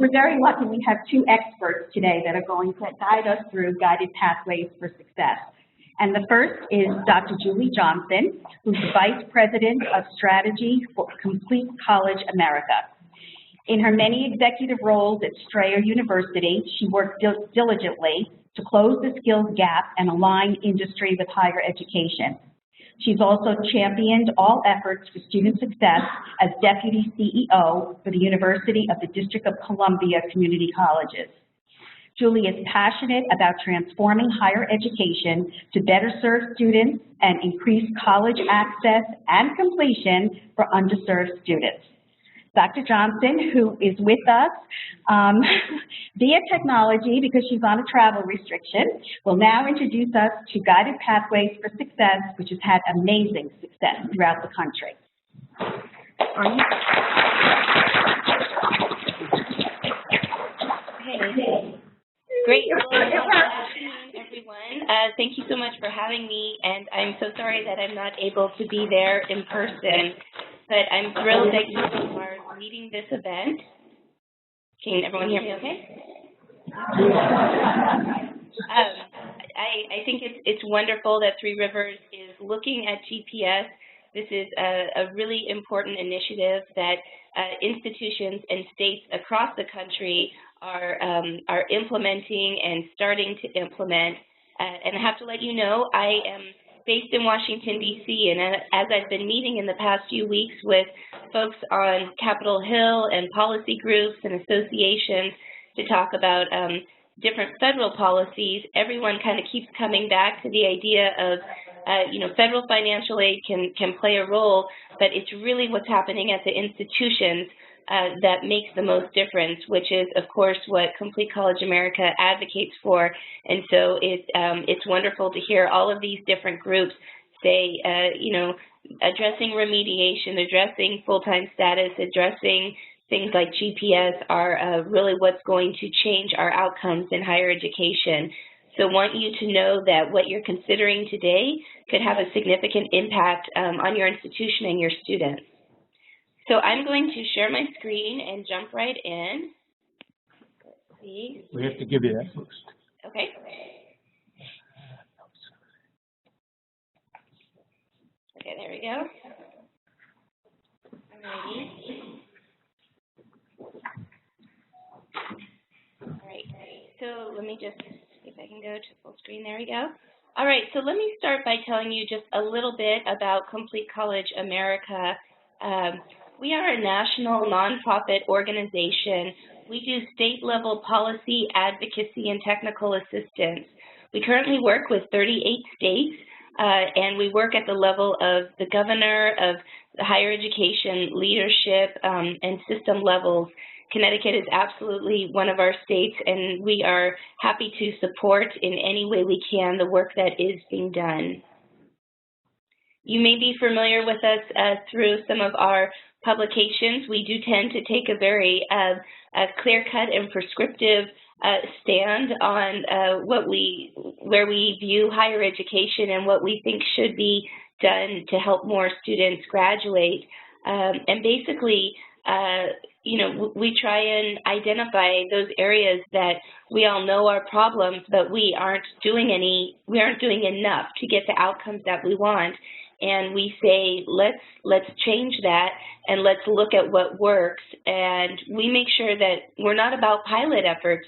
We're very lucky we have two experts today that are going to guide us through guided pathways for success. And the first is Dr. Julie Johnson, who's Vice President of Strategy for Complete College America. In her many executive roles at Strayer University, she worked diligently to close the skills gap and align industry with higher education. She's also championed all efforts for student success as Deputy CEO for the University of the District of Columbia Community Colleges. Julie is passionate about transforming higher education to better serve students and increase college access and completion for underserved students. Dr. Johnson, who is with us via technology because she's on a travel restriction, will now introduce us to Guided Pathways for Success, which has had amazing success throughout the country. Hey. Great. Well, good afternoon, everyone. Thank you so much for having me, and I'm so sorry that I'm not able to be there in person, but I'm thrilled that you are leading this event. Can everyone hear me okay? I think it's wonderful that Three Rivers is looking at GPS. This is a really important initiative that institutions and states across the country are implementing and starting to implement. And I have to let you know, I am based in Washington, D.C., and as I've been meeting in the past few weeks with folks on Capitol Hill and policy groups and associations to talk about different federal policies, everyone kind of keeps coming back to the idea of, federal financial aid can play a role, but it's really what's happening at the institutions that makes the most difference, which is, of course, what Complete College America advocates for. And so it's wonderful to hear all of these different groups say, addressing remediation, addressing full-time status, addressing things like GPS are really what's going to change our outcomes in higher education. So I want you to know that what you're considering today could have a significant impact on your institution and your students. So I'm going to share my screen and jump right in. Let's see. We have to give you that first. Okay. Okay, there we go. Alrighty. All right. So let me just see if I can go to full screen. There we go. All right. So let me start by telling you just a little bit about Complete College America. We are a national nonprofit organization. We do state-level policy, advocacy, and technical assistance. We currently work with 38 states, and we work at the level of the governor, of the higher education leadership, and system levels. Connecticut is absolutely one of our states, and we are happy to support in any way we can the work that is being done. You may be familiar with us through some of our publications. We do tend to take a very clear-cut and prescriptive stand on where we view higher education and what we think should be done to help more students graduate. And basically, we try and identify those areas that we all know are problems, but we aren't doing enough to get the outcomes that we want. And we say, let's change that and let's look at what works. And we make sure that we're not about pilot efforts.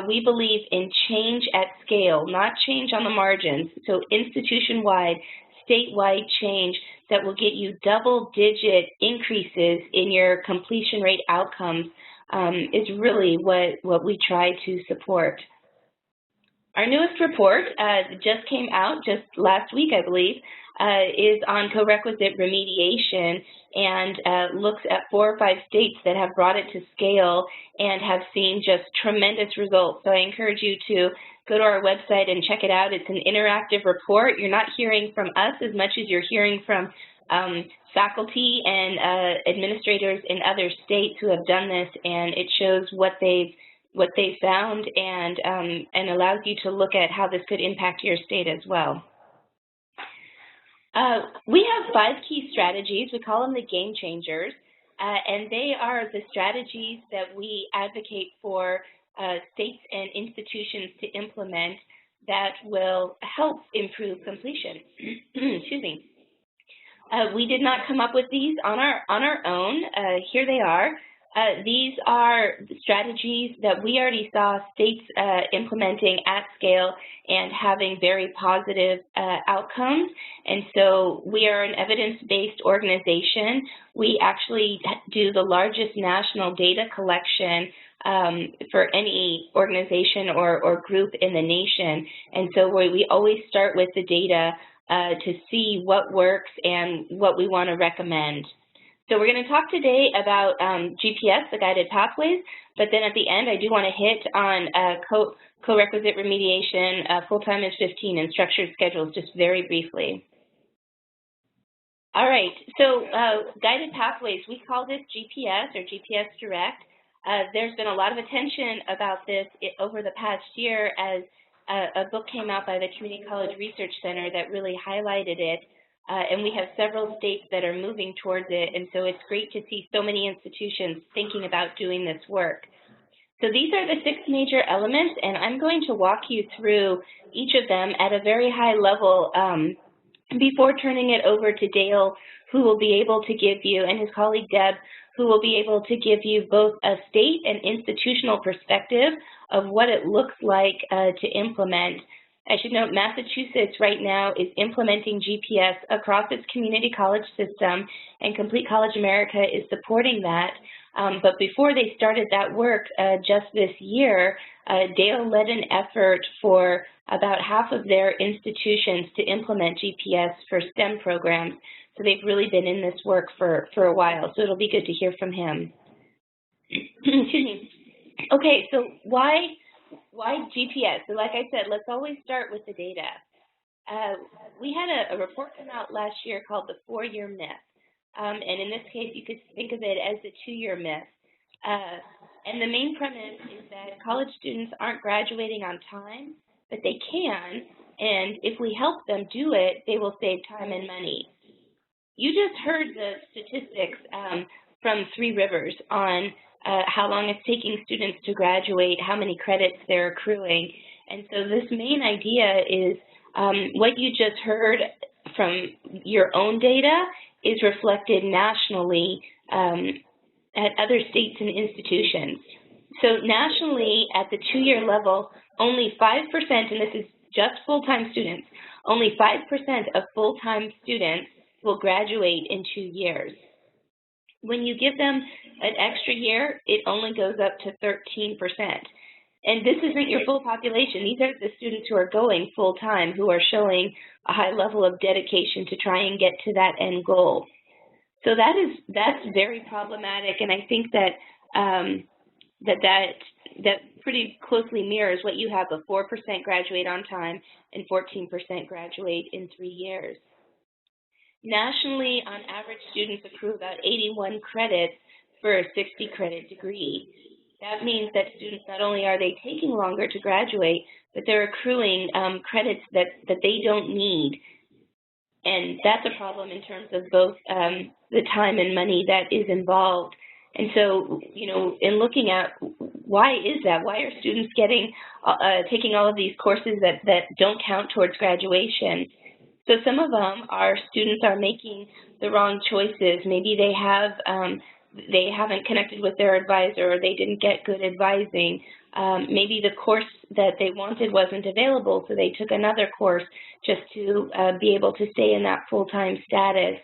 We believe in change at scale, not change on the margins. So institution-wide, statewide change that will get you double-digit increases in your completion rate outcomes is really what we try to support. Our newest report just came out just last week, I believe, is on co-requisite remediation and looks at 4 or 5 states that have brought it to scale and have seen just tremendous results. So I encourage you to go to our website and check it out. It's an interactive report. You're not hearing from us as much as you're hearing from faculty and administrators in other states who have done this, and it shows what they've found and allows you to look at how this could impact your state as well. We have 5 key strategies. We call them the game changers. and they are the strategies that we advocate for states and institutions to implement that will help improve completion. Excuse me. We did not come up with these on our own. Here they are. These are strategies that we already saw states implementing at scale and having very positive outcomes. And so we are an evidence-based organization. We actually do the largest national data collection for any organization or group in the nation. And so we always start with the data to see what works and what we want to recommend. So we're going to talk today about GPS, the guided pathways, but then at the end I do want to hit on co-requisite remediation, full-time is 15, and structured schedules just very briefly. All right, so guided pathways, we call this GPS or GPS Direct. There's been a lot of attention about this over the past year as a book came out by the Community College Research Center that really highlighted it. And we have several states that are moving towards it, and so it's great to see so many institutions thinking about doing this work. So these are the 6 major elements, and I'm going to walk you through each of them at a very high level before turning it over to Dale, who will be able to give you, and his colleague Deb, who will be able to give you both a state and institutional perspective of what it looks like to implement. I should note Massachusetts right now is implementing GPS across its community college system, and Complete College America is supporting that. But before they started that work just this year, Dale led an effort for about half of their institutions to implement GPS for STEM programs. So they've really been in this work for a while, so it'll be good to hear from him. Excuse me. Okay, so why GPS? So like I said, let's always start with the data. We had a report come out last year called the 4-year myth. And in this case, you could think of it as the 2-year myth. And the main premise is that college students aren't graduating on time, but they can. And if we help them do it, they will save time and money. You just heard the statistics from Three Rivers on how long it's taking students to graduate, how many credits they're accruing. And so this main idea is what you just heard from your own data is reflected nationally at other states and institutions. So nationally, at the 2-year level, only 5%, and this is just full-time students, only 5% of full-time students will graduate in 2 years. When you give them an extra year, it only goes up to 13%. And this isn't your full population. These are the students who are going full-time, who are showing a high level of dedication to try and get to that end goal. So that's very problematic, and I think that that pretty closely mirrors what you have: a 4% graduate on time and 14% graduate in 3 years. Nationally, on average, students accrue about 81 credits for a 60-credit degree. That means that students, not only are they taking longer to graduate, but they're accruing credits that they don't need. And that's a problem in terms of both the time and money that is involved. And so, you know, in looking at why is that? Why are students taking all of these courses that don't count towards graduation? So some of them are students are making the wrong choices. Maybe they haven't connected with their advisor, or they didn't get good advising. Maybe the course that they wanted wasn't available, so they took another course just to be able to stay in that full-time status.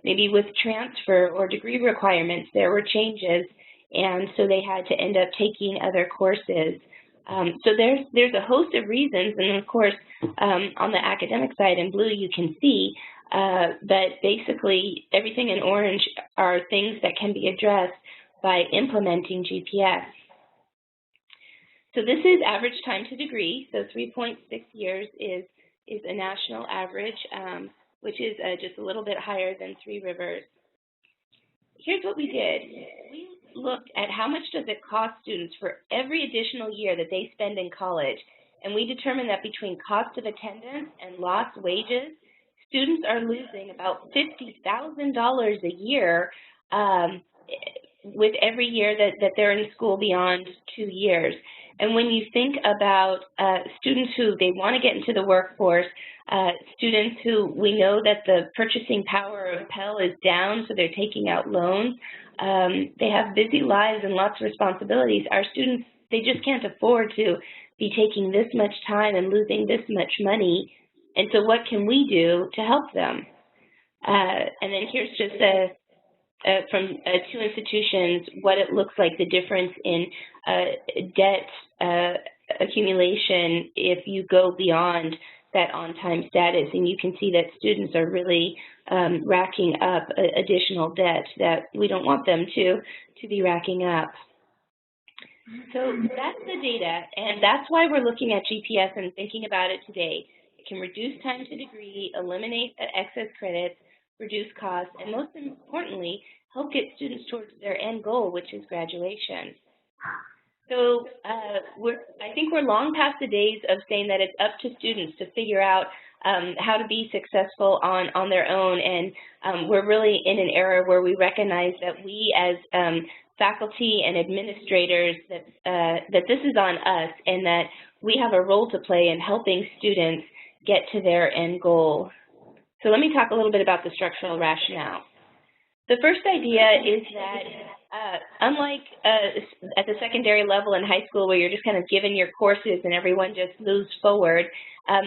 Maybe with transfer or degree requirements, there were changes, and so they had to end up taking other courses. So there's a host of reasons, and of course, on the academic side in blue you can see, but basically everything in orange are things that can be addressed by implementing GPS. So this is average time to degree, so 3.6 years is a national average, which is just a little bit higher than Three Rivers. Here's what we did. We looked at how much does it cost students for every additional year that they spend in college, and we determined that between cost of attendance and lost wages, students are losing about $50,000 a year with every year that they're in school beyond 2 years. And when you think about students who they want to get into the workforce, students who we know that the purchasing power of Pell is down, so they're taking out loans, they have busy lives and lots of responsibilities. Our students, they just can't afford to be taking this much time and losing this much money. And so what can we do to help them? And then here's just from 2 institutions what it looks like, the difference in debt accumulation if you go beyond that on-time status. And you can see that students are really racking up additional debt that we don't want them to be racking up. So that's the data, and that's why we're looking at GPS and thinking about it today. It can reduce time to degree, eliminate excess credits, reduce costs, and most importantly, help get students towards their end goal, which is graduation. So I think we're long past the days of saying that it's up to students to figure out how to be successful on their own, and we're really in an era where we recognize that we as faculty and administrators, that this is on us and that we have a role to play in helping students get to their end goal. So let me talk a little bit about the structural rationale. The first idea is that unlike at the secondary level in high school where you're just kind of given your courses and everyone just moves forward,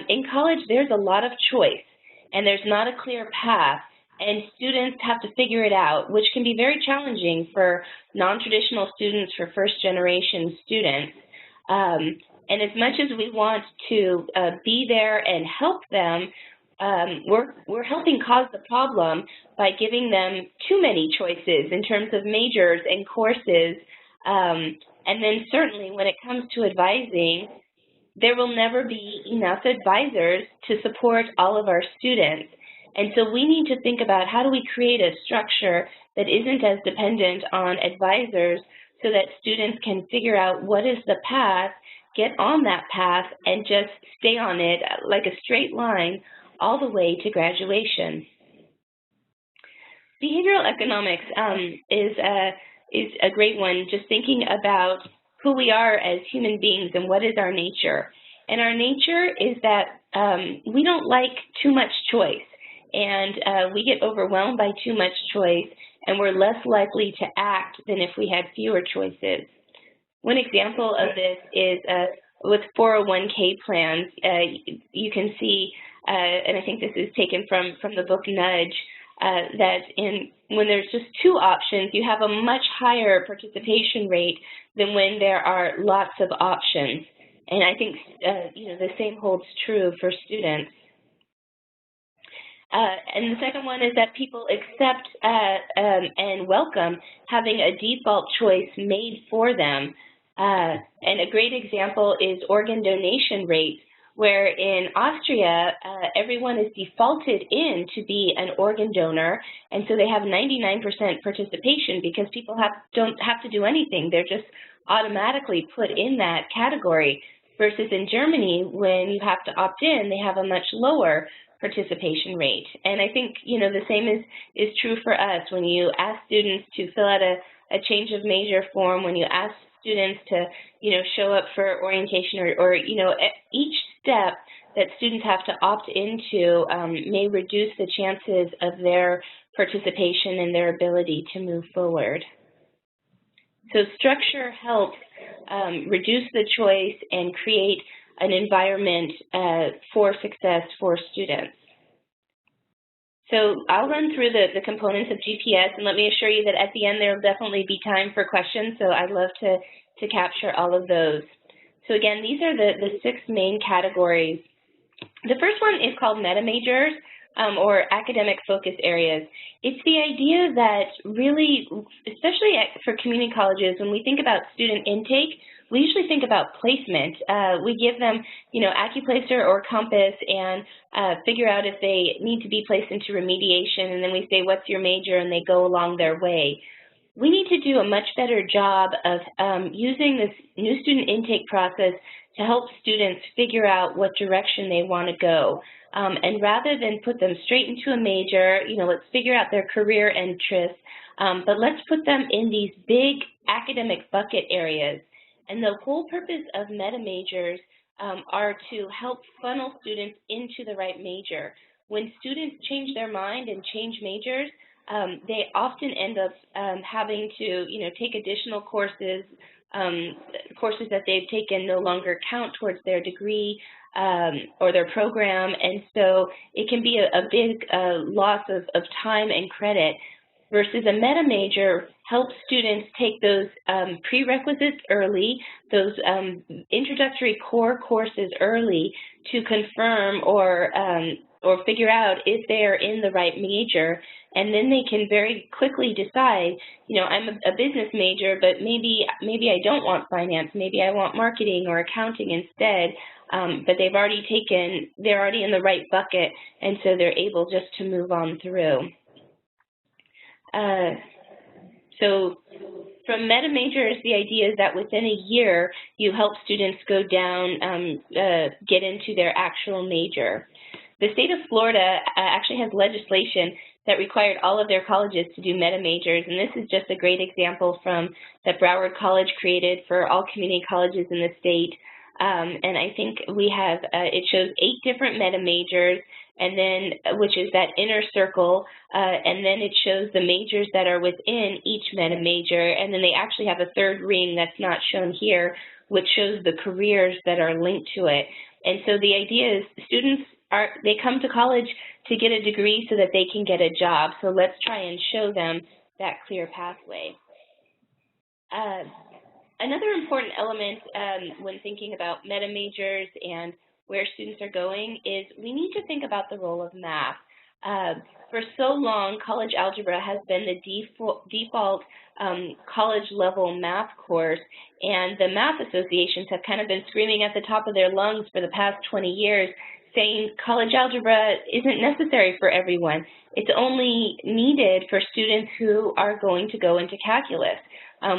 in college there's a lot of choice and there's not a clear path, and students have to figure it out, which can be very challenging for non-traditional students, for first-generation students. And as much as we want to be there and help them, we're helping cause the problem by giving them too many choices in terms of majors and courses. And then certainly when it comes to advising, there will never be enough advisors to support all of our students. And so we need to think about how do we create a structure that isn't as dependent on advisors so that students can figure out what is the path, get on that path, and just stay on it like a straight line all the way to graduation. Behavioral economics is a great one, just thinking about who we are as human beings and what is our nature. And our nature is that we don't like too much choice. And we get overwhelmed by too much choice, and we're less likely to act than if we had fewer choices. One example of this is with 401k plans. You can see, and I think this is taken from the book Nudge, that when there's just 2 options, you have a much higher participation rate than when there are lots of options. And I think the same holds true for students. And the second one is that people accept and welcome having a default choice made for them. And a great example is organ donation rates, where in Austria, everyone is defaulted in to be an organ donor, and so they have 99% participation because people don't have to do anything. They're just automatically put in that category, versus in Germany, when you have to opt in, they have a much lower participation rate. And I think, the same is true for us. When you ask students to fill out a change of major form, when you ask students to, show up for orientation or each step that students have to opt into may reduce the chances of their participation and their ability to move forward. So structure helps reduce the choice and create an environment for success for students. So I'll run through the components of GPS, and let me assure you that at the end there will definitely be time for questions, so I'd love to capture all of those. So again, these are the 6 main categories. The first one is called meta majors, or academic focus areas. It's the idea that really, especially for community colleges, when we think about student intake, we usually think about placement. We give them, AccuPlacer or Compass and figure out if they need to be placed into remediation, and then we say, what's your major, and they go along their way. we need to do a much better job of using this new student intake process to help students figure out what direction they want to go. And rather than put them straight into a major, let's figure out their career interests, but let's put them in these big academic bucket areas. And the whole purpose of meta majors are to help funnel students into the right major. When students change their mind and change majors, they often end up having to, take additional courses. Courses that they've taken no longer count towards their degree or their program, and so it can be a big loss of time and credit. Versus a meta major helps students take those prerequisites early, those introductory core courses early to confirm or figure out if they are in the right major, and then they can very quickly decide, I'm a business major, but maybe I don't want finance, maybe I want marketing or accounting instead, but they're already in the right bucket, and so they're able just to move on through. So from meta majors, the idea is that within a year, you help students go down, get into their actual major. The state of Florida actually has legislation that required all of their colleges to do meta majors, and this is just a great example from that Broward College created for all community colleges in the state. And I think we have, it shows 8 different meta majors, and then, which is that inner circle, and then it shows the majors that are within each meta major, and then they actually have a third ring that's not shown here, which shows the careers that are linked to it. And so the idea is students they come to college to get a degree so that they can get a job. So let's try and show them that clear pathway. Another important element when thinking about meta majors and where students are going is we need to think about the role of math. For so long, college algebra has been the default college level math course, and the math associations have kind of been screaming at the top of their lungs for the past 20 years saying college algebra isn't necessary for everyone. It's only needed for students who are going to go into calculus,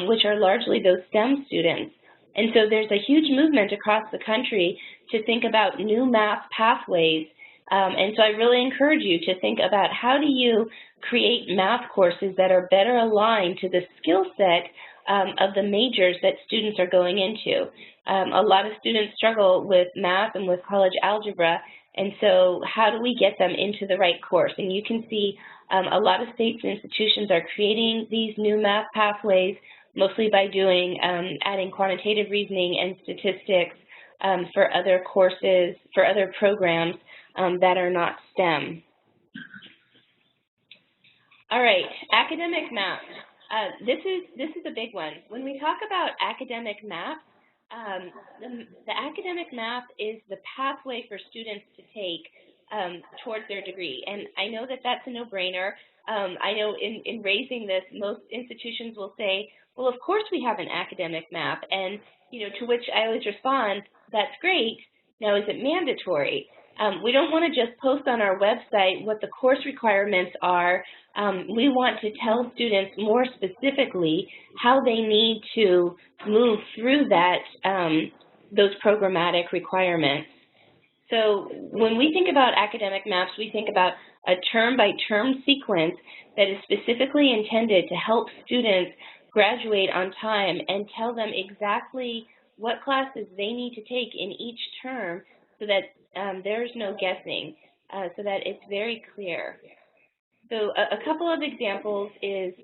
which are largely those STEM students. And so there's a huge movement across the country to think about new math pathways. And so I really encourage you to think about how do you create math courses that are better aligned to the skill set of the majors that students are going into. A lot of students struggle with math and with college algebra, and so how do we get them into the right course? And you can see a lot of states and institutions are creating these new math pathways, mostly by doing adding quantitative reasoning and statistics for other courses, for other programs that are not STEM. All right, academic math. This is a big one. When we talk about academic math, the academic math is the pathway for students to take towards their degree. And I know that that's a no-brainer. I know in raising this, most institutions will say, well, of course we have an academic map. And, to which I always respond, that's great. Now, is it mandatory? We don't want to just post on our website what the course requirements are. We want to tell students more specifically how they need to move through that, those programmatic requirements. So when we think about academic maps, we think about a term-by-term sequence that is specifically intended to help students graduate on time and tell them exactly what classes they need to take in each term so that there's no guessing, so that it's very clear. So a couple of examples is,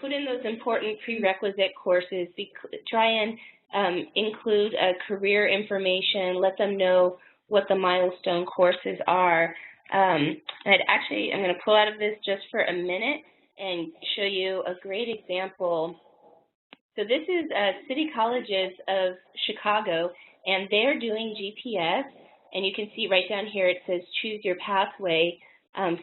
put in those important prerequisite courses. Try and include career information. Let them know what the milestone courses are. And I'm going to pull out of this just for a minute and show you a great example. So this is City Colleges of Chicago, and they're doing GPS, and you can see right down here it says choose your pathway.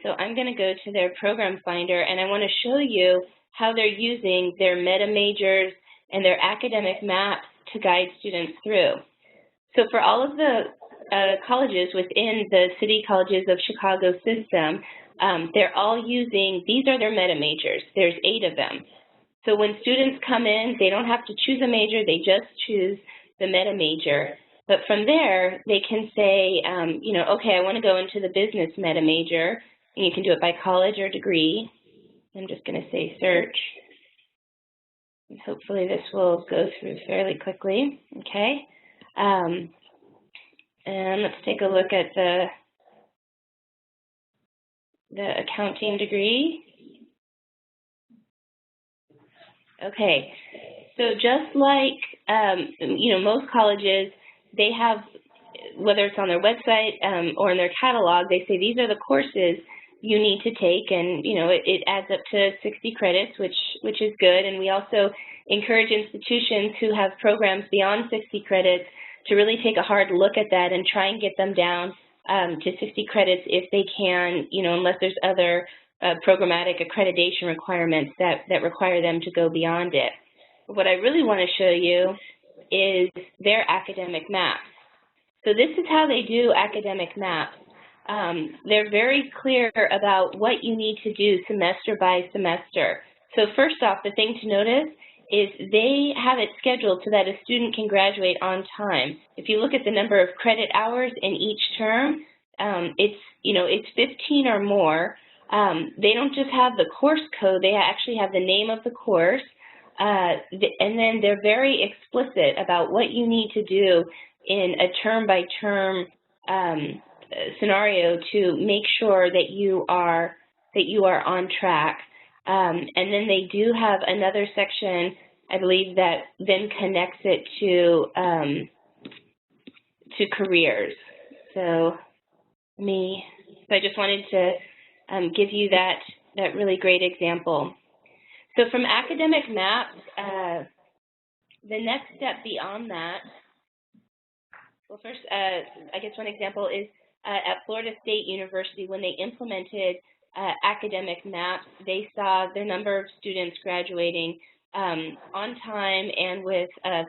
So I'm going to go to their program finder, and I want to show you how they're using their meta majors and their academic maps to guide students through. So for all of the colleges within the City Colleges of Chicago system, they're all using, these are their meta majors. There's 8 of them. So when students come in, they don't have to choose a major, they just choose the meta major. But from there, they can say, you know, okay, I want to go into the business meta major, and you can do it by college or degree. I'm just going to say search. And hopefully this will go through fairly quickly, okay? And let's take a look at the accounting degree. Okay, so just like, you know, most colleges, they have, whether it's on their website or in their catalog, they say these are the courses you need to take, and, you know, it adds up to 60 credits, which is good. And we also encourage institutions who have programs beyond 60 credits to really take a hard look at that and try and get them down to 60 credits if they can, you know, unless there's other programmatic accreditation requirements that require them to go beyond it. But what I really want to show you is their academic maps. So this is how they do academic maps. They're very clear about what you need to do semester by semester. So first off, the thing to notice is they have it scheduled so that a student can graduate on time. If you look at the number of credit hours in each term, it's 15 or more. They don't just have the course code, they actually have the name of the course, and then they're very explicit about what you need to do in a term-by-term scenario to make sure that you are on track. And then they do have another section, I believe, that then connects it to careers. So I just wanted to give you that really great example. So from academic maps, the next step beyond that, well, first, I guess one example is at Florida State University, when they implemented academic maps, they saw their number of students graduating on time and with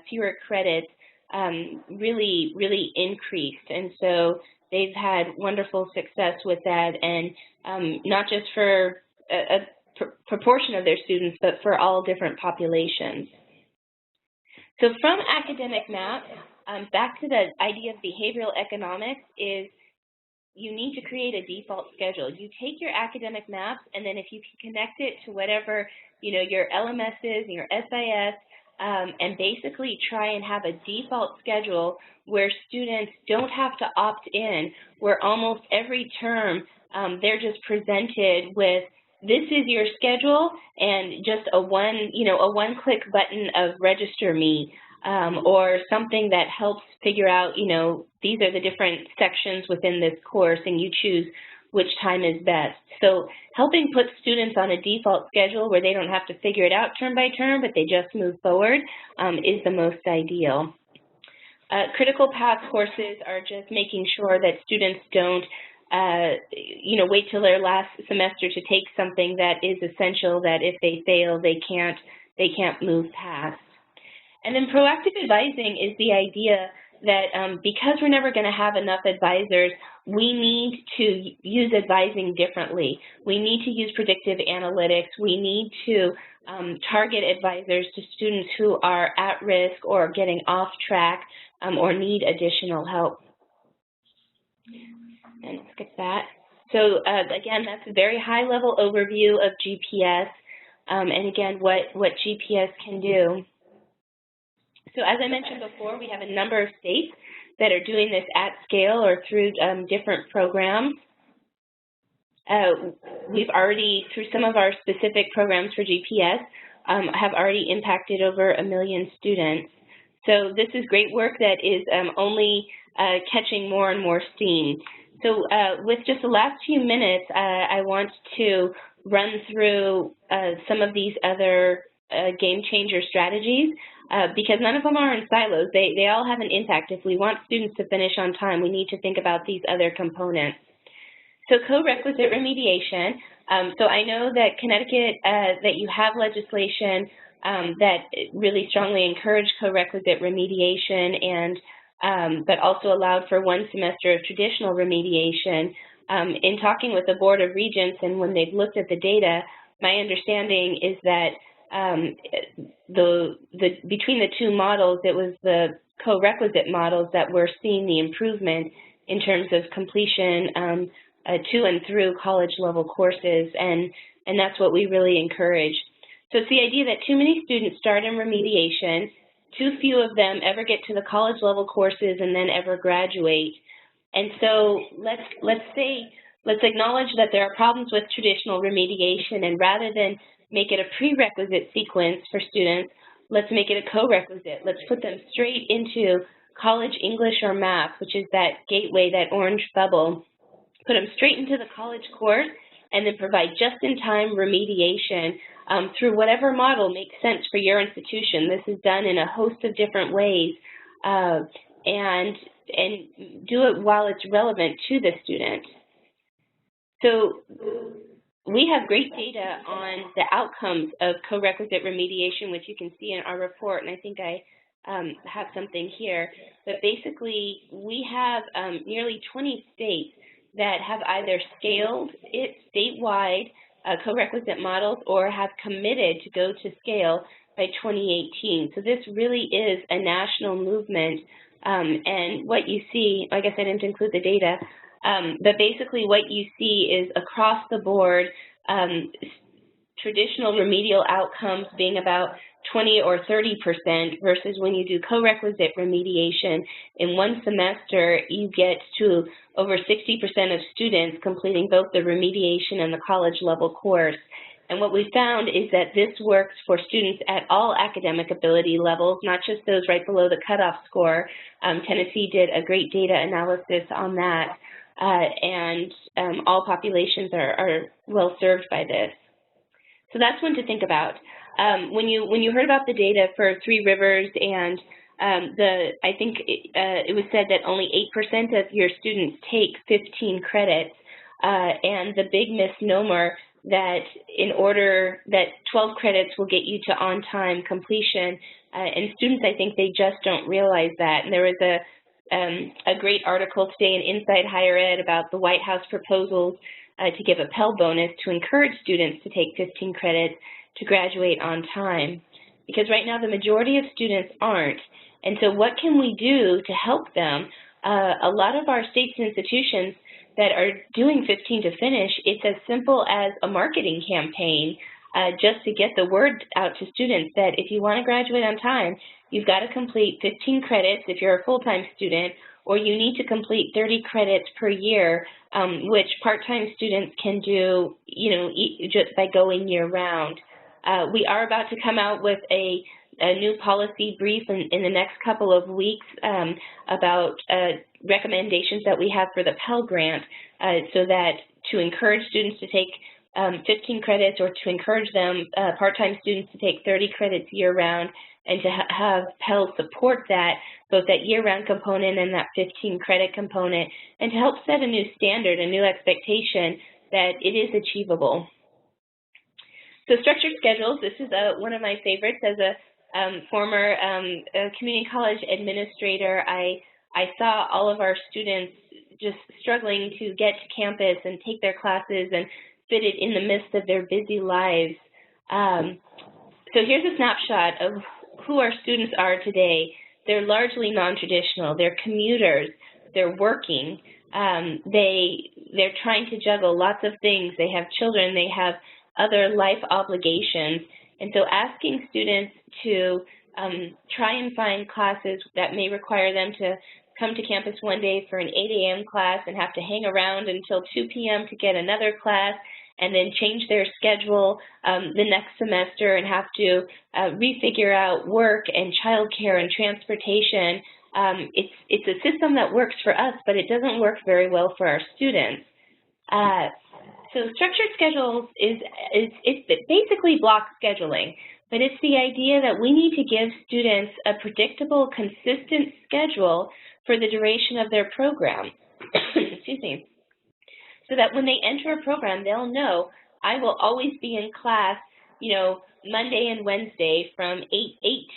fewer credits really increased. And so they've had wonderful success with that, and not just for a proportion of their students, but for all different populations. So from academic maps, back to the idea of behavioral economics is you need to create a default schedule. You take your academic maps, and then if you can connect it to whatever, you know, your LMSs and your SIS, and basically try and have a default schedule where students don't have to opt in, where almost every term they're just presented with, this is your schedule, and just a one-click button of register me, or something that helps figure out, you know, these are the different sections within this course, and you choose which time is best. So helping put students on a default schedule where they don't have to figure it out term by term, but they just move forward, is the most ideal. Critical path courses are just making sure that students don't wait till their last semester to take something that is essential, that if they fail, they can't move past. And then proactive advising is the idea that because we're never going to have enough advisors, we need to use advising differently. We need to use predictive analytics. We need to target advisors to students who are at risk or getting off track or need additional help. And let's get that. So again, that's a very high-level overview of GPS, and again, what GPS can do. So as I mentioned before, we have a number of states that are doing this at scale or through different programs. We've already, through some of our specific programs for GPS, have already impacted over 1 million students. So this is great work that is only catching more and more steam. So with just the last few minutes, I want to run through some of these other game changer strategies because none of them are in silos. They all have an impact. If we want students to finish on time, we need to think about these other components. So co-requisite remediation. So I know that Connecticut, that you have legislation that really strongly encouraged co-requisite remediation and but also allowed for 1 semester of traditional remediation. In talking with the Board of Regents and when they've looked at the data, my understanding is that between the two models, it was the co-requisite models that we're seeing the improvement in terms of completion to and through college-level courses, and that's what we really encourage. So it's the idea that too many students start in remediation, too few of them ever get to the college-level courses and then ever graduate. And so let's acknowledge that there are problems with traditional remediation, and rather than make it a prerequisite sequence for students, let's make it a co-requisite. Let's put them straight into college English or math, which is that gateway, that orange bubble. Put them straight into the college course and then provide just-in-time remediation through whatever model makes sense for your institution. This is done in a host of different ways, and do it while it's relevant to the student. So we have great data on the outcomes of co-requisite remediation, which you can see in our report, and I think I have something here. But basically, we have nearly 20 states that have either scaled it statewide co-requisite models or have committed to go to scale by 2018. So this really is a national movement, and what you see, I guess I didn't include the data, but basically what you see is across the board traditional remedial outcomes being about 20 or 30% versus when you do co-requisite remediation, in one semester you get to over 60% of students completing both the remediation and the college level course. And what we found is that this works for students at all academic ability levels, not just those right below the cutoff score. Tennessee did a great data analysis on that, and all populations are well served by this. So that's one to think about. When you heard about the data for Three Rivers, and I think it was said that only 8% of your students take 15 credits, and the big misnomer that that 12 credits will get you to on-time completion, and students, I think they just don't realize that. And there was a great article today in Inside Higher Ed about the White House proposals to give a Pell bonus to encourage students to take 15 credits to graduate on time, because right now the majority of students aren't. And so what can we do to help them? A lot of our states and institutions that are doing 15 to finish, it's as simple as a marketing campaign just to get the word out to students that if you want to graduate on time, you've got to complete 15 credits if you're a full-time student, or you need to complete 30 credits per year, which part-time students can do, just by going year-round. We are about to come out with a new policy brief in the next couple of weeks about recommendations that we have for the Pell Grant, so that to encourage students to take 15 credits, or to encourage them, part-time students, to take 30 credits year-round, and to have Pell support that, both that year-round component and that 15-credit component, and to help set a new standard, a new expectation that it is achievable. So structured schedules, this is one of my favorites. As a former community college administrator, I saw all of our students just struggling to get to campus and take their classes and fit it in the midst of their busy lives. So here's a snapshot of who our students are today. They're largely non-traditional. They're commuters. They're working. They're trying to juggle lots of things. They have children. They have other life obligations. And so asking students to try and find classes that may require them to come to campus one day for an 8 a.m. class and have to hang around until 2 p.m. to get another class, and then change their schedule the next semester and have to refigure out work and childcare and transportation. It's a system that works for us, but it doesn't work very well for our students. So structured schedules it's basically block scheduling, but it's the idea that we need to give students a predictable, consistent schedule for the duration of their program. Excuse me. So that when they enter a program, they'll know I will always be in class, Monday and Wednesday from 8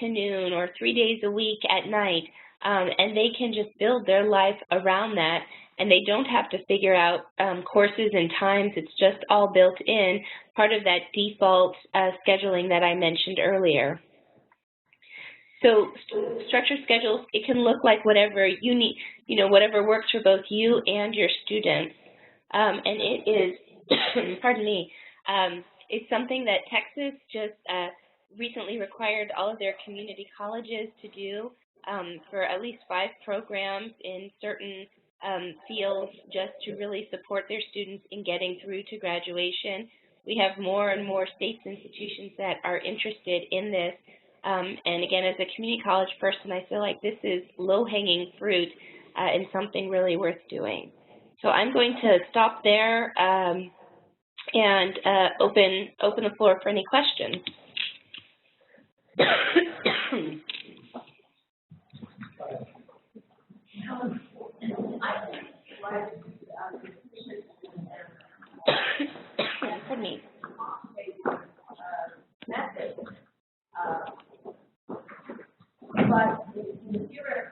to noon, or 3 days a week at night, and they can just build their life around that and they don't have to figure out courses and times. It's just all built in, part of that default scheduling that I mentioned earlier. So structured schedules, it can look like whatever you need, whatever works for both you and your students. And it is, pardon me, it's something that Texas just recently required all of their community colleges to do for at least 5 programs in certain fields, just to really support their students in getting through to graduation. We have more and more states and institutions that are interested in this. And again, as a community college person, I feel like this is low-hanging fruit and something really worth doing. So I'm going to stop there and open the floor for any questions. Pardon me. But in theory,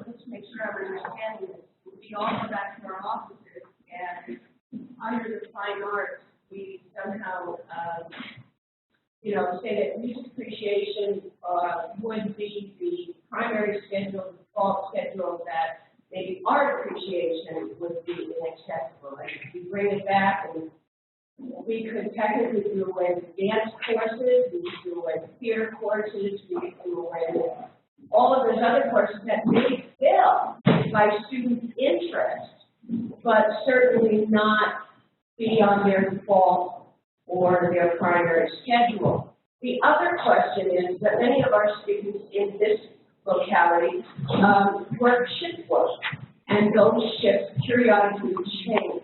just to make sure I understand this, we all go back to our offices, and under the fine arts, we somehow, say that music appreciation would be the primary schedule, the default schedule, that maybe art appreciation would be inaccessible. And if we bring it back, and we could technically do away with dance courses, we could do away with theater courses, we could do away with all of those other courses that may fill by students' interest, but certainly not be on their default or their primary schedule. The other question is that many of our students in this locality work shift work, and those shifts periodically change.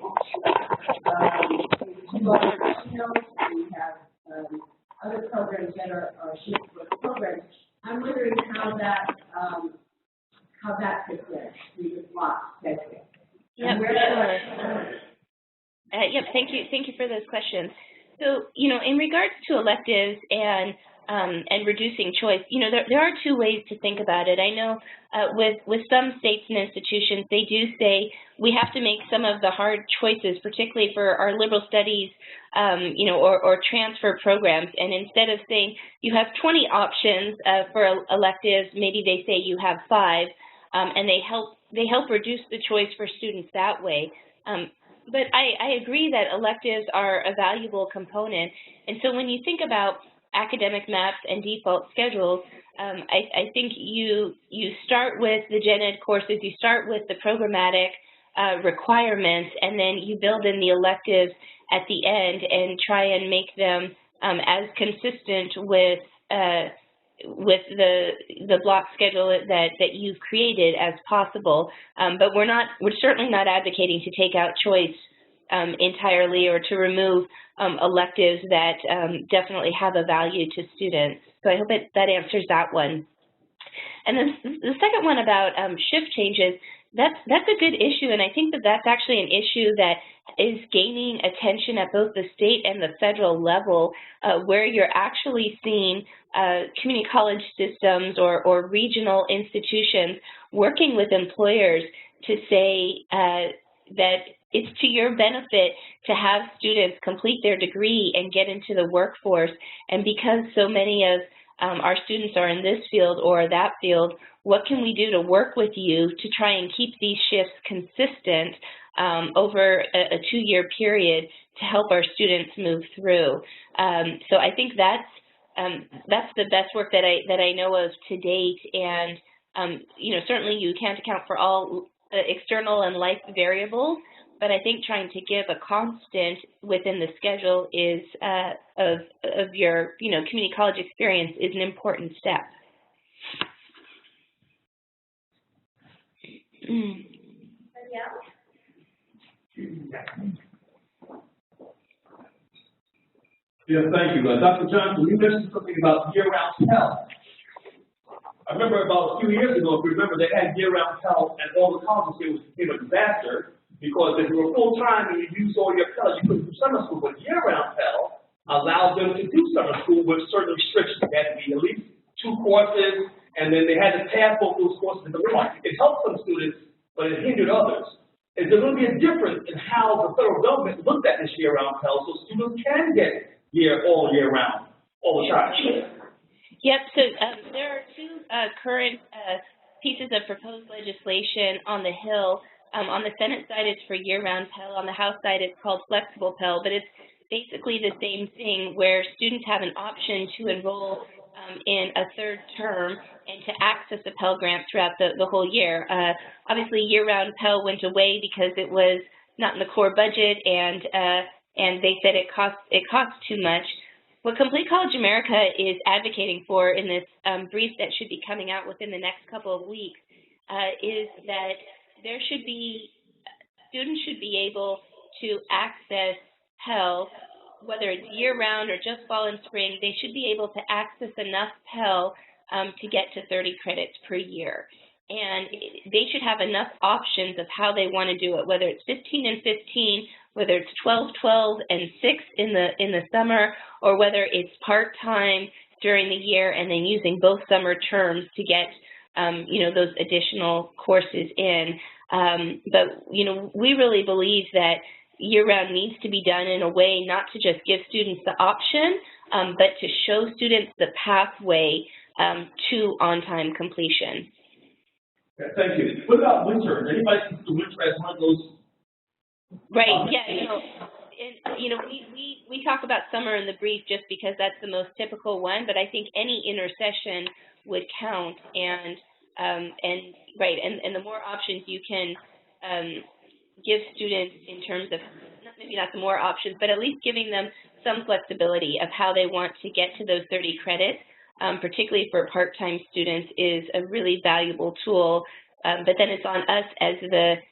We have other programs that are shift work programs. I'm wondering how that fits in the block schedule. Yep, sure. Yep, thank you for those questions. So, in regards to electives and reducing choice, there are 2 ways to think about it. I know with some states and institutions, they do say we have to make some of the hard choices, particularly for our liberal studies, or transfer programs. And instead of saying you have 20 options for electives, maybe they say you have 5, and they help reduce the choice for students that way. But I agree that electives are a valuable component. And so when you think about academic maps and default schedules, I think you start with the gen ed courses, you start with the programmatic requirements, and then you build in the electives at the end and try and make them as consistent with the block schedule that you've created as possible. But we're certainly not advocating to take out choice entirely or to remove electives that definitely have a value to students. So I hope that answers that one. And then the second one about shift changes, that's a good issue, and I think that's actually an issue that is gaining attention at both the state and the federal level, where you're actually seeing community college systems or regional institutions working with employers to say that it's to your benefit to have students complete their degree and get into the workforce. And because so many of our students are in this field or that field, what can we do to work with you to try and keep these shifts consistent over a 2-year period to help our students move through? So I think that's the best work that I know of to date. And certainly you can't account for all external and life variables, but I think trying to give a constant within the schedule is of your community college experience is an important step. Yes, thank you. Dr. Johnson, you mentioned something about year-round Pell. I remember about a few years ago, if you remember, they had year-round Pell at all the colleges. It became a disaster because if you were full-time and you used all your Pell, you couldn't do summer school. But year-round Pell allowed them to do summer school with certain restrictions. They had to be at least 2 courses, and then they had to pass both those courses. It helped some students, but it hindered others. is there going to be a difference in how the federal government looked at this year-round Pell so students can get all year round, all the time? Yep, so there are two current pieces of proposed legislation on the Hill. On the Senate side, it's for year-round Pell. On the House side, it's called flexible Pell, but it's basically the same thing where students have an option to enroll in a third term and to access a Pell Grant throughout the whole year. Obviously, year-round Pell went away because it was not in the core budget, and they said it costs too much. What Complete College America is advocating for in this brief that should be coming out within the next couple of weeks is that students should be able to access Pell, whether it's year-round or just fall and spring. They should be able to access enough Pell to get to 30 credits per year. And they should have enough options of how they want to do it, whether it's 15 and 15, whether it's 12, 12, and 6 in the summer, or whether it's part-time during the year and then using both summer terms to get those additional courses in. But we really believe that year-round needs to be done in a way not to just give students the option, but to show students the pathway to on-time completion. Yeah, thank you. What about winter? Does anybody see the winter as one of those? Right. Yeah. We talk about summer in the brief just because that's the most typical one, but I think any intersession would count, and the more options you can give students in terms of, maybe not the more options, but at least giving them some flexibility of how they want to get to those 30 credits, particularly for part-time students, is a really valuable tool. But then it's on us as the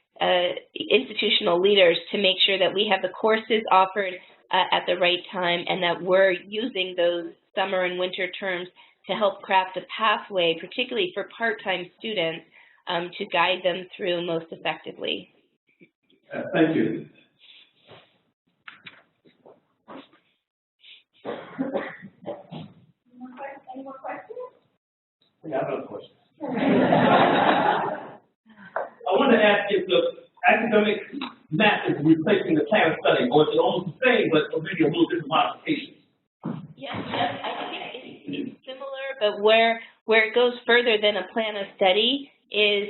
institutional leaders to make sure that we have the courses offered at the right time and that we're using those summer and winter terms to help craft a pathway, particularly for part-time students, to guide them through most effectively. Thank you. Any more questions? Yeah, I have another question. I wanted to ask if the academic map is replacing the plan of study, or is it almost the same, but maybe a little different modifications? Yes, I think it's similar, but where it goes further than a plan of study is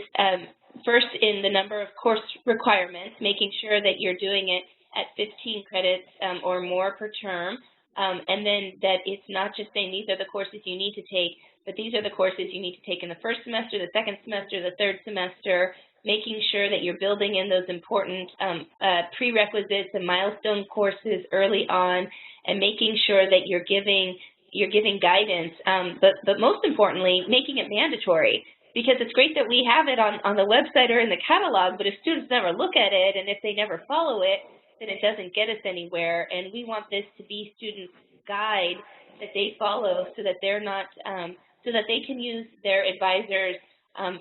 first in the number of course requirements, making sure that you're doing it at 15 credits or more per term, and then that it's not just saying these are the courses you need to take, but these are the courses you need to take in the first semester, the second semester, the third semester, making sure that you're building in those important prerequisites and milestone courses early on, and making sure that you're giving guidance, but most importantly, making it mandatory. Because it's great that we have it on the website or in the catalog, but if students never look at it and if they never follow it, then it doesn't get us anywhere. And we want this to be students' guide that they follow, so that they're not, so that they can use their advisors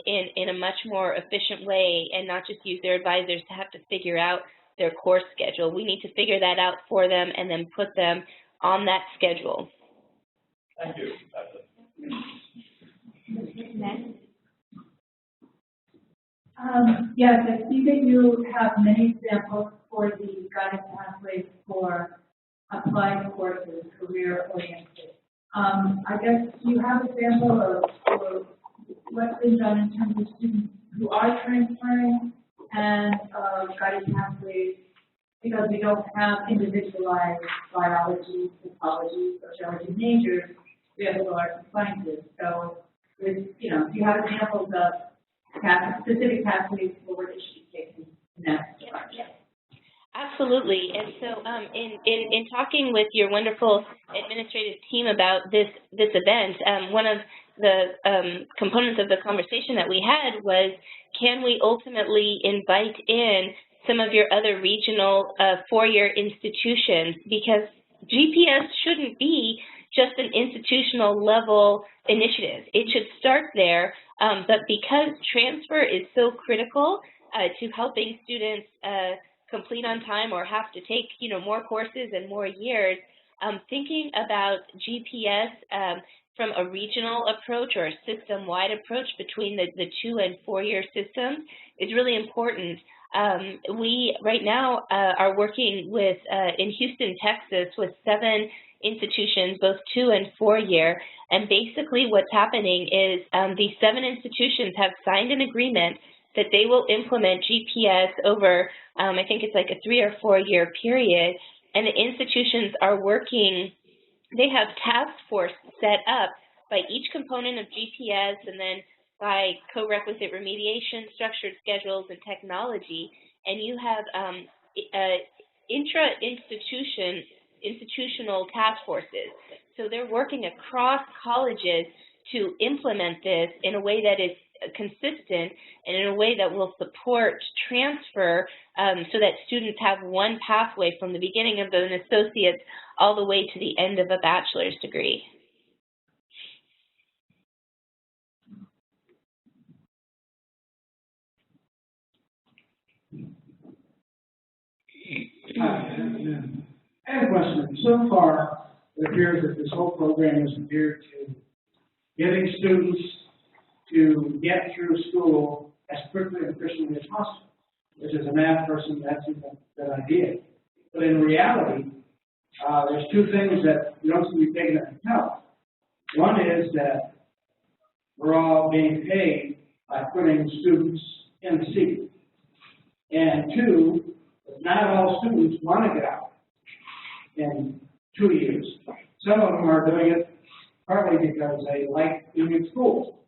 in a much more efficient way, and not just use their advisors to have to figure out their course schedule. We need to figure that out for them and then put them on that schedule. Thank you. Yes, I see that you have many examples for the guided pathways for applied courses, career-oriented. I guess you have examples of what's been done in terms of students who are transferring and guided pathways, because we don't have individualized biology, psychology, sociology majors. We have liberal arts and sciences. So, do you have examples of specific pathways forward that should be taken next? Yes. Absolutely. And so in talking with your wonderful administrative team about this event, one of the components of the conversation that we had was, can we ultimately invite in some of your other regional four-year institutions? Because GPS shouldn't be just an institutional level initiative. It should start there, but because transfer is so critical to helping students complete on time or have to take more courses and more years, thinking about GPS from a regional approach or a system-wide approach between the 2- and 4-year systems is really important. We right now are working with in Houston, Texas, with 7 institutions, both 2- and 4-year, and basically what's happening is these 7 institutions have signed an agreement that they will implement GPS over, I think it's like a 3- or 4-year period, and the institutions are working. They have task force set up by each component of GPS and then by co-requisite remediation, structured schedules, and technology. And you have institutional task forces. So they're working across colleges to implement this in a way that is consistent and in a way that will support transfer so that students have one pathway from the beginning of an associate's all the way to the end of a bachelor's degree. I have a question. So far, it appears that this whole program is geared to getting students to get through school as quickly and efficiently as possible, which as a math person, that's a good idea. But in reality, there's 2 things that you don't see taken into account. One is that we're all being paid by putting students in the seat. And 2, not all students want to get out in 2 years. Some of them are doing it partly because they like being in school.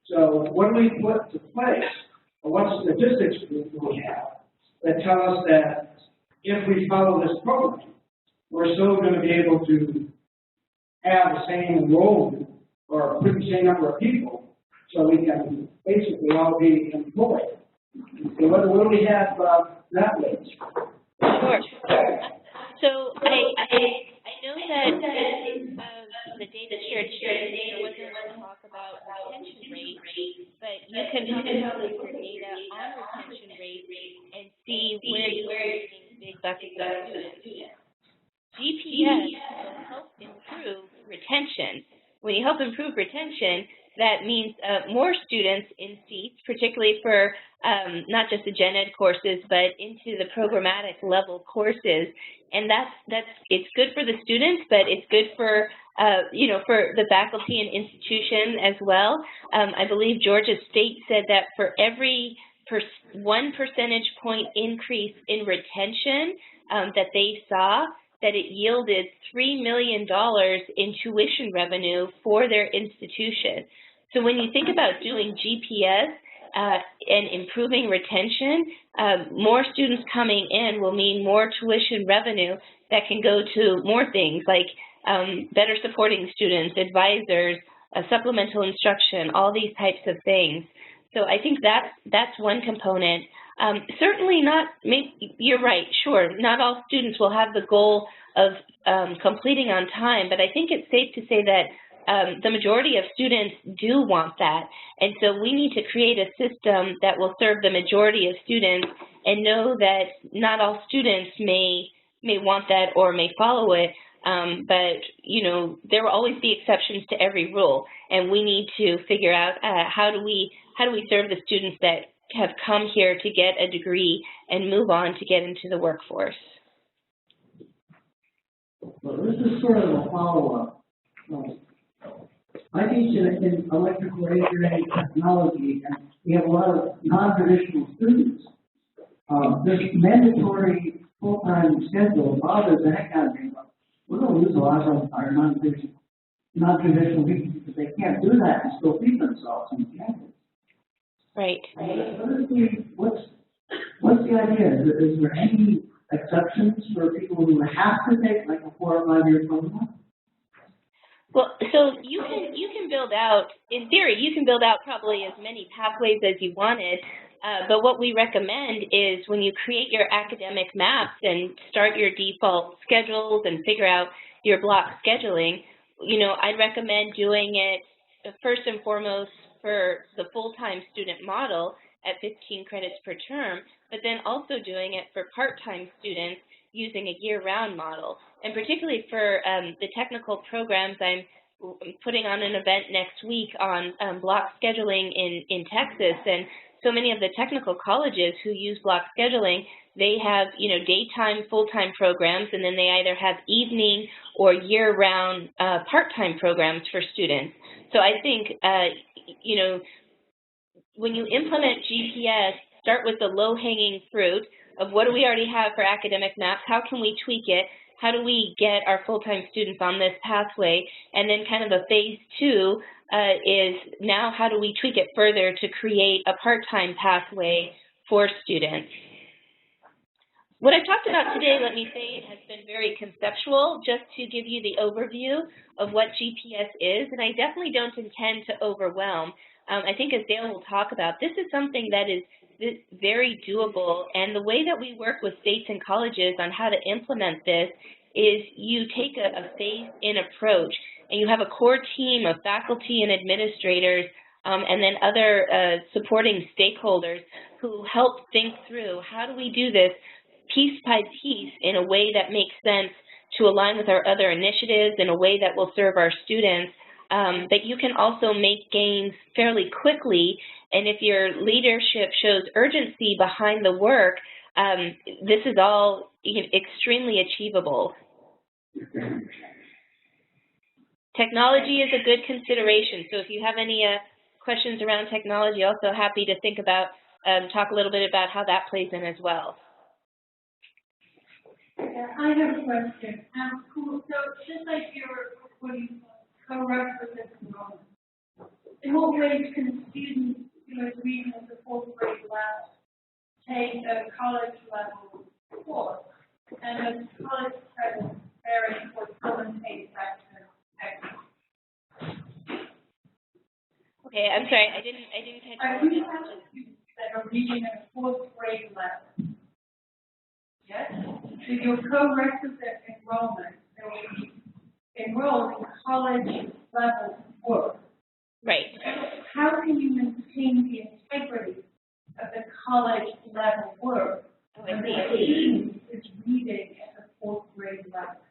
So what do we put to place, or what statistics do we have that tell us that if we follow this program, we're still going to be able to have the same enrollment or put the same number of people so we can basically all be employed? So what do we have that way? Sure. So I know that the data shared today, there wasn't a talk about retention rate, but you can publish your data on retention rate and see where you're getting big buckets of students. GPS will help improve retention. When you help improve retention, that means more students in seats, particularly for not just the gen ed courses, but into the programmatic level courses. And it's good for the students, but it's good for for the faculty and institution as well. I believe Georgia State said that for every 1 percentage point increase in retention that they saw, that it yielded $3 million in tuition revenue for their institution. So when you think about doing GPS and improving retention, more students coming in will mean more tuition revenue that can go to more things like better supporting students, advisors, supplemental instruction, all these types of things. So I think that's one component. Certainly not, you're right, sure, not all students will have the goal of completing on time, but I think it's safe to say that the majority of students do want that. And so we need to create a system that will serve the majority of students and know that not all students may want that or may follow it, but, there will always be exceptions to every rule. And we need to figure out how do we serve the students that have come here to get a degree and move on to get into the workforce. Well, this is sort of a follow-up. I teach in electrical engineering technology, and we have a lot of non-traditional students. This mandatory full-time schedule bothers the heck out of me. We're going to lose a lot of our non-traditional people because they can't do that and still feed themselves in campus. Right. What's the idea? Is there any exceptions for people who have to take like a 4 or 5 year program? Well, so you can build out, in theory, you can build out probably as many pathways as you wanted, but what we recommend is when you create your academic maps and start your default schedules and figure out your block scheduling, I'd recommend doing it first and foremost for the full-time student model at 15 credits per term, but then also doing it for part-time students using a year-round model. And particularly for the technical programs, I'm putting on an event next week on block scheduling in Texas, and so many of the technical colleges who use block scheduling, they have, daytime, full-time programs, and then they either have evening or year-round part-time programs for students. So I think, when you implement GPS, start with the low-hanging fruit of what do we already have for academic maps, how can we tweak it, how do we get our full-time students on this pathway, and then kind of a phase 2 is now how do we tweak it further to create a part-time pathway for students. What I've talked about today, let me say, has been very conceptual, just to give you the overview of what GPS is, and I definitely don't intend to overwhelm. I think as Dale will talk about, this is something that is very doable, and the way that we work with states and colleges on how to implement this is you take a phased-in approach, and you have a core team of faculty and administrators and then other supporting stakeholders who help think through how do we do this piece by piece in a way that makes sense to align with our other initiatives in a way that will serve our students, but you can also make gains fairly quickly, and if your leadership shows urgency behind the work, this is all extremely achievable. Technology is a good consideration, so if you have any questions around technology, also happy to think about, talk a little bit about how that plays in as well. I have a question. Cool. So just like you're putting co-requisite enrollment, in what ways can students who are reading at the 4th grade level take a college level course and a college credit preparing for facilitate action? Okay, I'm sorry, I didn't catch We have students that are reading at a 4th grade level. Yes? So your co-requisite enrollment, they will be enrolled in college level work. Right. How can you maintain the integrity of the college level work when the student is reading at the 4th grade level?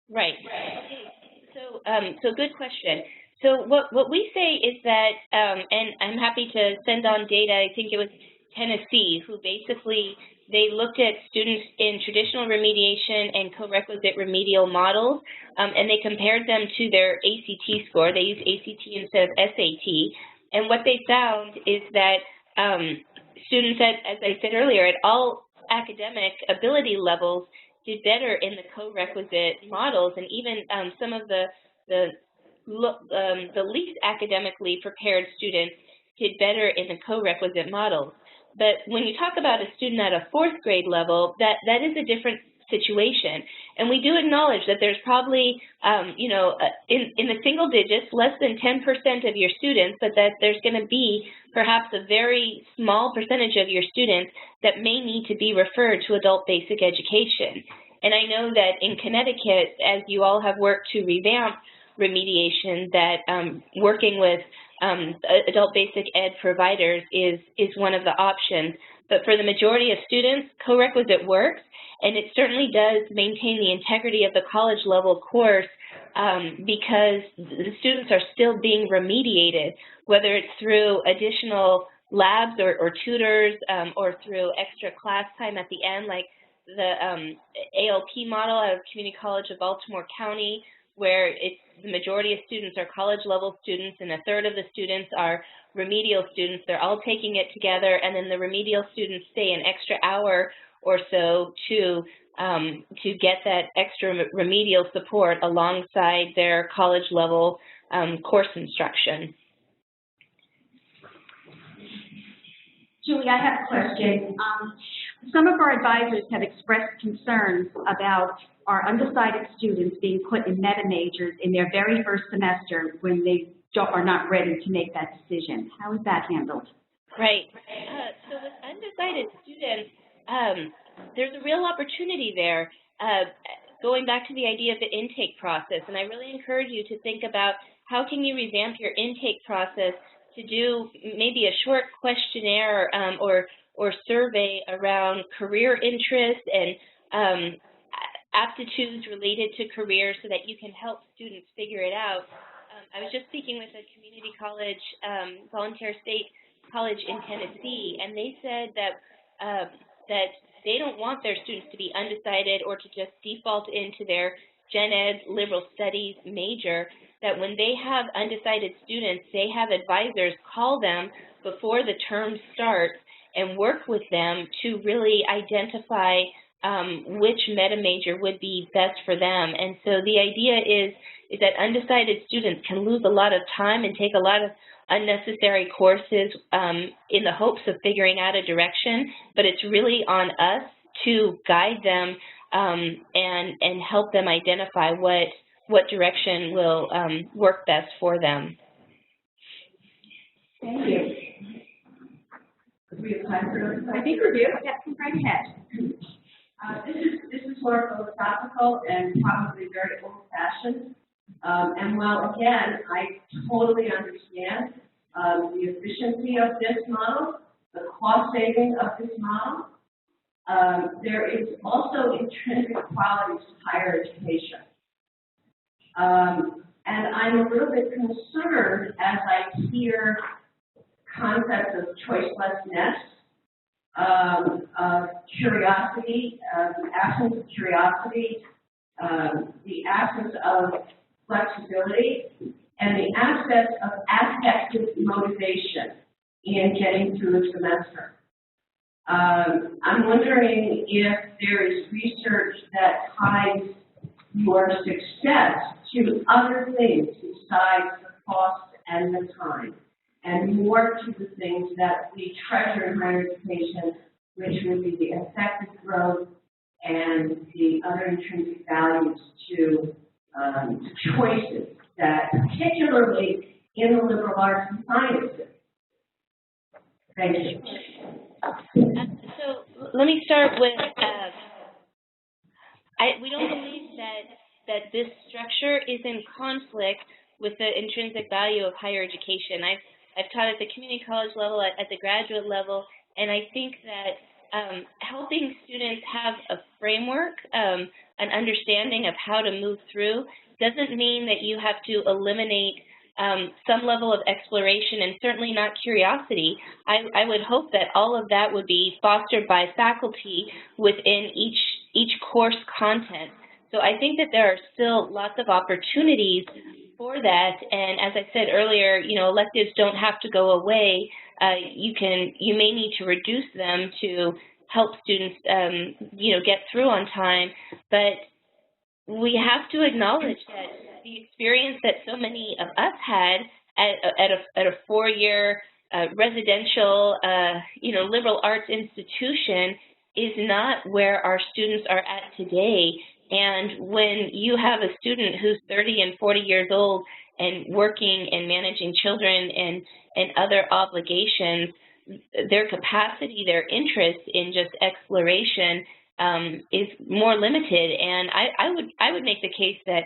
Right. Okay. So good question. So what we say is that, and I'm happy to send on data. I think it was Tennessee who basically they looked at students in traditional remediation and co-requisite remedial models, and they compared them to their ACT score. They used ACT instead of SAT, and what they found is that students, as I said earlier, at all academic ability levels did better in the co-requisite models, and even some of the least academically prepared students did better in the co-requisite models. But when you talk about a student at a 4th grade level, that is a different situation. And we do acknowledge that there's probably, in the single digits, less than 10% of your students, but that there's going to be perhaps a very small percentage of your students that may need to be referred to adult basic education. And I know that in Connecticut, as you all have worked to revamp remediation, that working with adult basic ed providers is one of the options. But for the majority of students, co-requisite works, and it certainly does maintain the integrity of the college level course because the students are still being remediated, whether it's through additional labs or tutors or through extra class time at the end, like the ALP model out of Community College of Baltimore County, where the majority of students are college-level students and a third of the students are remedial students. They're all taking it together, and then the remedial students stay an extra hour or so to get that extra remedial support alongside their college-level course instruction. Julie, I have a question. Some of our advisors have expressed concerns about our undecided students being put in meta majors in their very first semester when they are not ready to make that decision. How is that handled? Right. So with undecided students, there's a real opportunity there. Going back to the idea of the intake process, and I really encourage you to think about how can you revamp your intake process to do maybe a short questionnaire or survey around career interest and aptitudes related to careers so that you can help students figure it out. I was just speaking with a community college, volunteer state college in Tennessee, and they said that that they don't want their students to be undecided or to just default into their gen ed liberal studies major, that when they have undecided students, they have advisors call them before the term starts and work with them to really identify which meta major would be best for them. And so the idea is that undecided students can lose a lot of time and take a lot of unnecessary courses in the hopes of figuring out a direction, but it's really on us to guide them and help them identify what direction will work best for them. Thank you. Do we have time for another question? I think we do. Yeah, right ahead. This is more philosophical and probably very old-fashioned. And while, again, I totally understand the efficiency of this model, the cost saving of this model, there is also intrinsic qualities to higher education. And I'm a little bit concerned as I hear concepts of choicelessness, curiosity, the absence of curiosity, the absence of flexibility, and the absence of affective motivation in getting through a semester. I'm wondering if there is research that ties your success to other things besides the cost and the time, and more to the things that we treasure in higher education, which would be the effective growth and the other intrinsic values to choices that, particularly in the liberal arts and sciences. Thank you. So let me start with, we don't believe that this structure is in conflict with the intrinsic value of higher education. I've taught at the community college level, at the graduate level, and I think that helping students have a framework, an understanding of how to move through, doesn't mean that you have to eliminate some level of exploration and certainly not curiosity. I would hope that all of that would be fostered by faculty within each course content. So I think that there are still lots of opportunities for that, and as I said earlier, electives don't have to go away. You may need to reduce them to help students, get through on time, but we have to acknowledge that the experience that so many of us had at a four-year residential, liberal arts institution is not where our students are at today. And when you have a student who's 30 and 40 years old and working and managing children and other obligations, their capacity, their interest in just exploration is more limited. And I would make the case that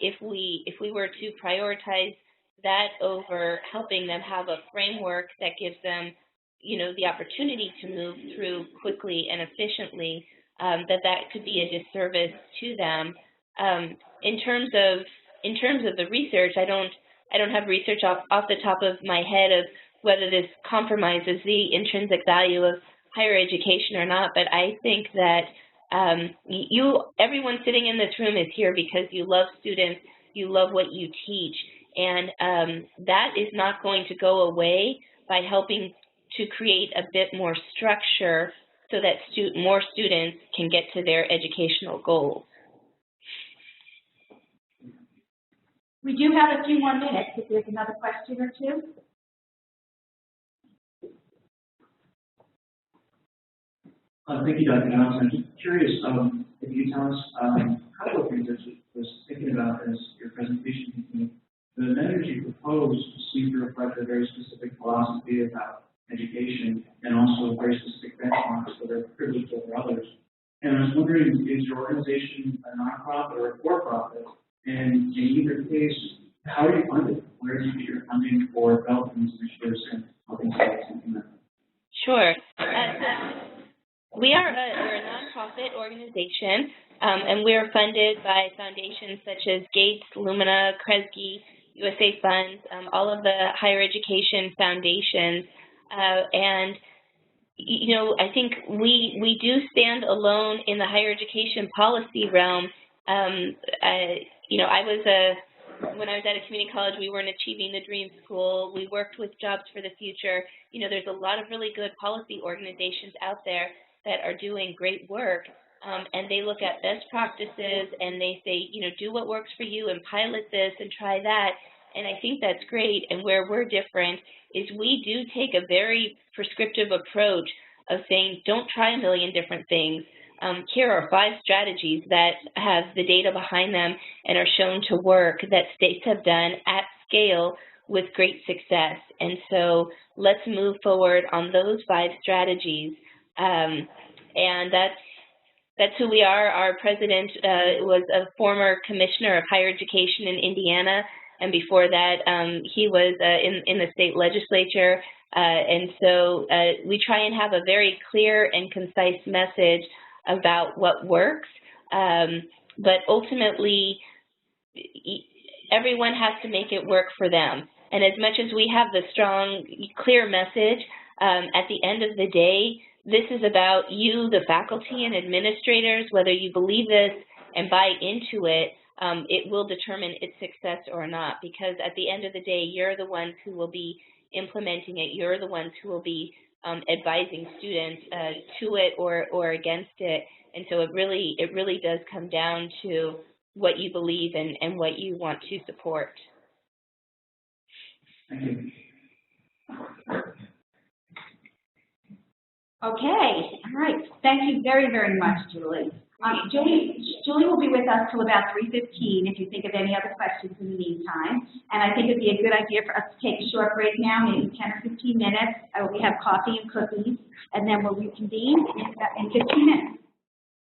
if we were to prioritize that over helping them have a framework that gives them, the opportunity to move through quickly and efficiently, that could be a disservice to them. In terms of the research, I don't have research off the top of my head of whether this compromises the intrinsic value of higher education or not, but I think that everyone sitting in this room is here because you love students, you love what you teach, and that is not going to go away by helping to create a bit more structure so that more students can get to their educational goals. We do have a few more minutes if there's another question or two. Thank you, Dr. Johnson. I'm just curious if you tell us a couple of things I was thinking about as your presentation technique. The measures you proposed seem to reflect a very specific philosophy about education and also very specific benchmarks that are privileged over others. And I was wondering, is your organization a nonprofit or a for-profit? And in either case, how are you funded? Where do you get your funding for developing these initiatives and helping states implement them? Sure. We're a nonprofit organization, and we're funded by foundations such as Gates, Lumina, Kresge, USA funds, all of the higher education foundations, and you know, I think we do stand alone in the higher education policy realm. You know, when I was at a community college, we were an Achieving the Dream school. We worked with Jobs for the Future. You know, there's a lot of really good policy organizations out there that are doing great work, and they look at best practices and they say, you know, do what works for you and pilot this and try that. And I think that's great. And where we're different is we do take a very prescriptive approach of saying, don't try a million different things. Here are 5 strategies that have the data behind them and are shown to work that states have done at scale with great success. And so let's move forward on those 5 strategies. And that's who we are. Our president was a former commissioner of higher education in Indiana, and before that, he was in the state legislature. And so we try and have a very clear and concise message about what works, but ultimately, everyone has to make it work for them. And as much as we have the strong, clear message, at the end of the day, this is about you, the faculty and administrators, whether you believe this and buy into it, it will determine its success or not, because at the end of the day, you're the ones who will be implementing it. You're the ones who will be advising students to it or against it. And so it really does come down to what you believe and what you want to support. Thank you. Okay, all right. Thank you very, very much, Julie. Julie will be with us till about 3:15 if you think of any other questions in the meantime. And I think it'd be a good idea for us to take a short break now, maybe 10 or 15 minutes. We have coffee and cookies, and then we'll reconvene in 15 minutes.